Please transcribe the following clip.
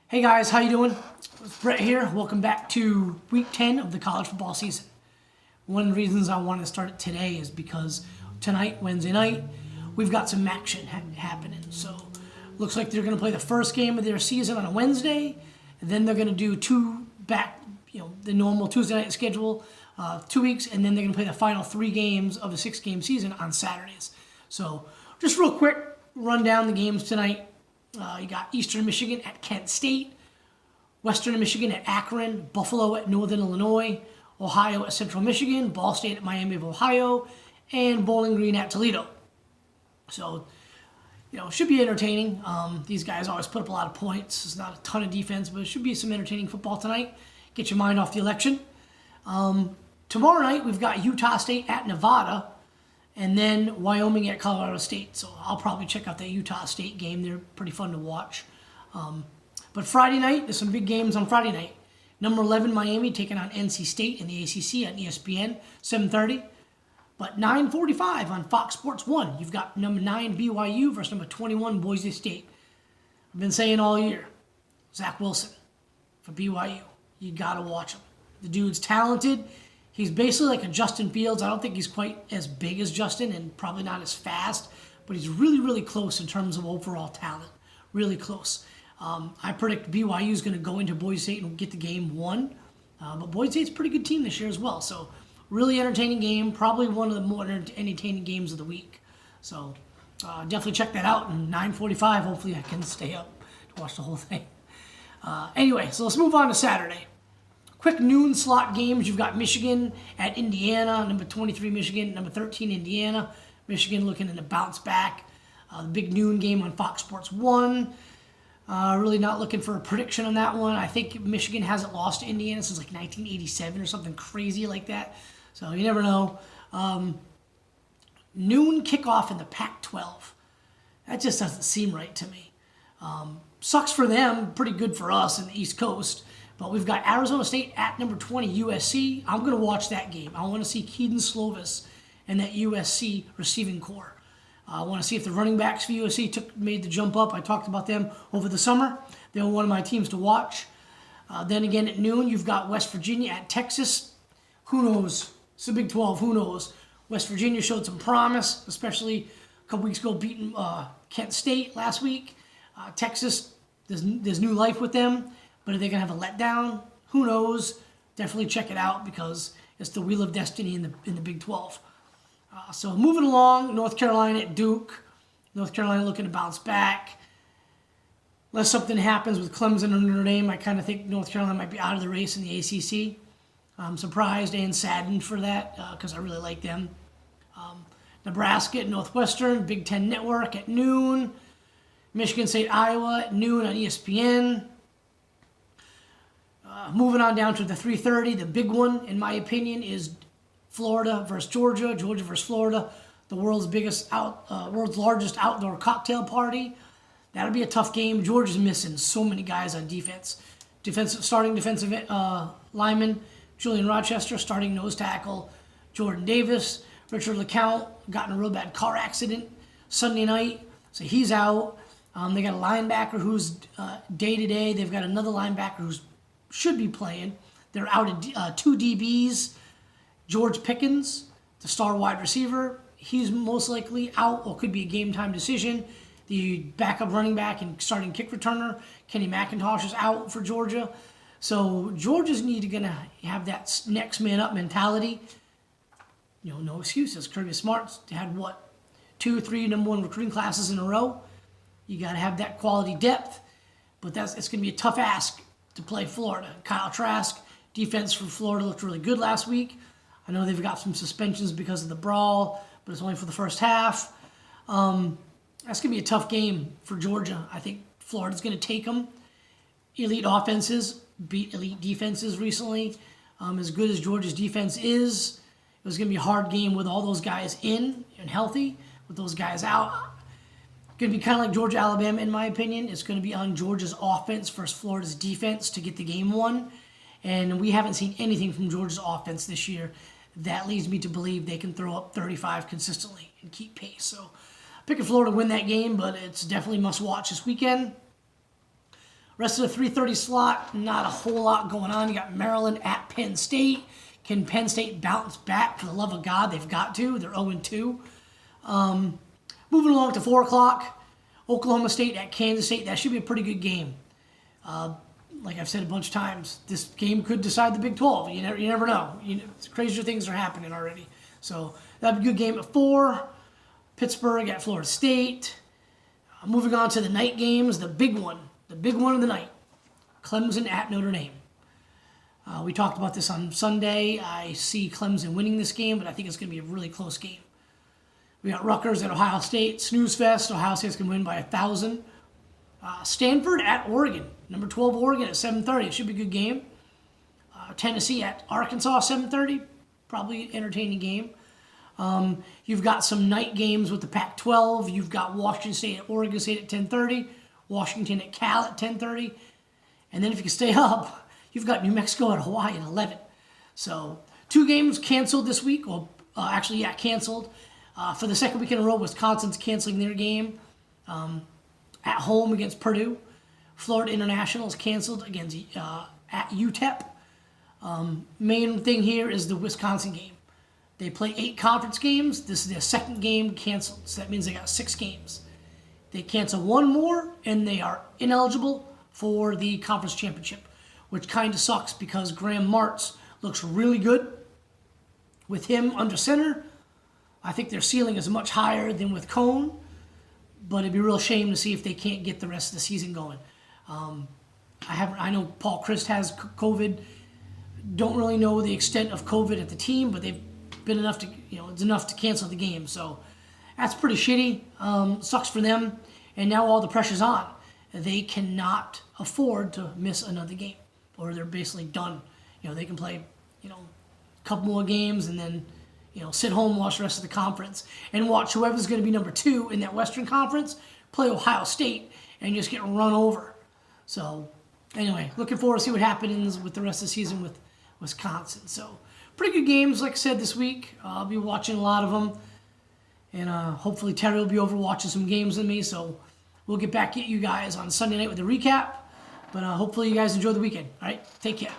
Hey guys, how you doing? It's Brett here. Welcome back to week 10 of the college football season. One of the reasons I want to start it today is because tonight, Wednesday night, we've got some action happening. So looks like they're going to play the first game of their season on a Wednesday, and then they're going to do the normal Tuesday night schedule, 2 weeks, and then they're going to play the final 3 games of a 6-game season on Saturdays. So just real quick, run down the games tonight. You got Eastern Michigan at Kent State, Western Michigan at Akron, Buffalo at Northern Illinois, Ohio at Central Michigan, Ball State at Miami of Ohio, and Bowling Green at Toledo. So, should be entertaining. These guys always put up a lot of points. There's not a ton of defense, but it should be some entertaining football tonight. Get your mind off the election. Tomorrow night, we've got Utah State at Nevada, and then Wyoming at Colorado State. So I'll probably check out that Utah State game. They're pretty fun to watch. But Friday night, there's some big games on Friday night. Number 11, Miami, taking on NC State in the ACC on ESPN, 7:30. But 9:45 on Fox Sports 1, you've got number 9, BYU versus number 21, Boise State. I've been saying all year, Zach Wilson for BYU. You got to watch him. The dude's talented. He's basically like a Justin Fields. I don't think he's quite as big as Justin and probably not as fast, but he's really, really close in terms of overall talent. Really close. I predict BYU is going to go into Boise State and get the game won. But Boise State's a pretty good team this year as well. So really entertaining game. Probably one of the more entertaining games of the week. So definitely check that out. And 9:45, hopefully I can stay up to watch the whole thing. Anyway, so let's move on to Saturday. Quick noon slot games. You've got Michigan at Indiana, number 23 Michigan, number 13 Indiana. Michigan looking to bounce back. The big noon game on Fox Sports 1. Really not looking for a prediction on that one. I think Michigan hasn't lost to Indiana since like 1987 or something crazy like that. So you never know. Noon kickoff in the Pac-12. That just doesn't seem right to me. Sucks for them, pretty good for us in the East Coast. But we've got Arizona State at number 20, USC. I'm going to watch that game. I want to see Keaton Slovis and that USC receiving core. I want to see if the running backs for USC made the jump up. I talked about them over the summer. They were one of my teams to watch. Then again at noon, you've got West Virginia at Texas. Who knows? It's the Big 12. Who knows? West Virginia showed some promise, especially a couple weeks ago beating Kent State last week. Texas, there's new life with them. But are they going to have a letdown? Who knows? Definitely check it out because it's the wheel of destiny in the Big 12. So moving along, North Carolina at Duke. North Carolina looking to bounce back. Unless something happens with Clemson or Notre Dame, I kind of think North Carolina might be out of the race in the ACC. I'm surprised and saddened for that because I really like them. Nebraska at Northwestern, Big Ten Network at noon. Michigan State, Iowa at noon on ESPN. Moving on down to the 3:30, the big one, in my opinion, is Florida versus Georgia. Georgia versus Florida, the world's largest outdoor cocktail party. That'll be a tough game. Georgia's missing so many guys on defense. Starting defensive lineman, Julian Rochester, starting nose tackle, Jordan Davis. Richard LeCount got in a real bad car accident Sunday night, so he's out. They got a linebacker who's day-to-day. They've got another linebacker who's should be playing. They're out at 2 DBs. George Pickens, the star wide receiver, he's most likely out or could be a game-time decision. The backup running back and starting kick returner, Kenny McIntosh, is out for Georgia. So Georgia's going to have that next man up mentality. No excuses. Kirby Smart's had, 2, 3 number 1 recruiting classes in a row. You got to have that quality depth. But it's going to be a tough ask to play Florida. Kyle Trask, defense for Florida, looked really good last week. I know they've got some suspensions because of the brawl, but it's only for the first half. That's going to be a tough game for Georgia. I think Florida's going to take them. Elite offenses beat elite defenses recently. As good as Georgia's defense is, it was going to be a hard game with all those guys in and healthy, with those guys out. Going to be kind of like Georgia-Alabama, in my opinion. It's going to be on Georgia's offense versus Florida's defense to get the game won. And we haven't seen anything from Georgia's offense this year. That leads me to believe they can throw up 35 consistently and keep pace. So picking Florida to win that game, but it's definitely must watch this weekend. Rest of the 3:30 slot, not a whole lot going on. You got Maryland at Penn State. Can Penn State bounce back? For the love of God, they've got to. They're 0-2. Moving along to 4 o'clock, Oklahoma State at Kansas State. That should be a pretty good game. Like I've said a bunch of times, this game could decide the Big 12. You never know. Crazier things are happening already. So that'd be a good game at 4. Pittsburgh at Florida State. Moving on to the night games, the big one of the night. Clemson at Notre Dame. We talked about this on Sunday. I see Clemson winning this game, but I think it's going to be a really close game. We got Rutgers at Ohio State. Snooze fest. Ohio State's going to win by 1,000. Stanford at Oregon. Number 12 Oregon at 7:30. It should be a good game. Tennessee at Arkansas 7:30. Probably entertaining game. You've got some night games with the Pac-12. You've got Washington State at Oregon State at 10:30. Washington at Cal at 10:30. And then if you can stay up, you've got New Mexico at Hawaii at 11. So 2 games canceled this week. Well, canceled. For the second week in a row, Wisconsin's canceling their game at home against Purdue. Florida International is canceled against at UTEP. Main thing here is the Wisconsin game. They play 8 conference games. This is their second game canceled. So that means they got 6 games. They cancel 1 more, and they are ineligible for the conference championship, which kind of sucks because Graham Martz looks really good. With him under center, I think their ceiling is much higher than with Cone, but it'd be a real shame to see if they can't get the rest of the season going. I know Paul Chryst has COVID. Don't really know the extent of COVID at the team, but they've been enough to, it's enough to cancel the game. So that's pretty shitty. Sucks for them. And now all the pressure's on. They cannot afford to miss another game, or they're basically done. They can play, a couple more games and then, sit home, watch the rest of the conference, and watch whoever's going to be number 2 in that Western Conference play Ohio State and just get run over. So anyway, looking forward to see what happens with the rest of the season with Wisconsin. So pretty good games, like I said, this week. I'll be watching a lot of them. And hopefully Terry will be over watching some games with me. So we'll get back at you guys on Sunday night with a recap. But hopefully you guys enjoy the weekend. All right, take care.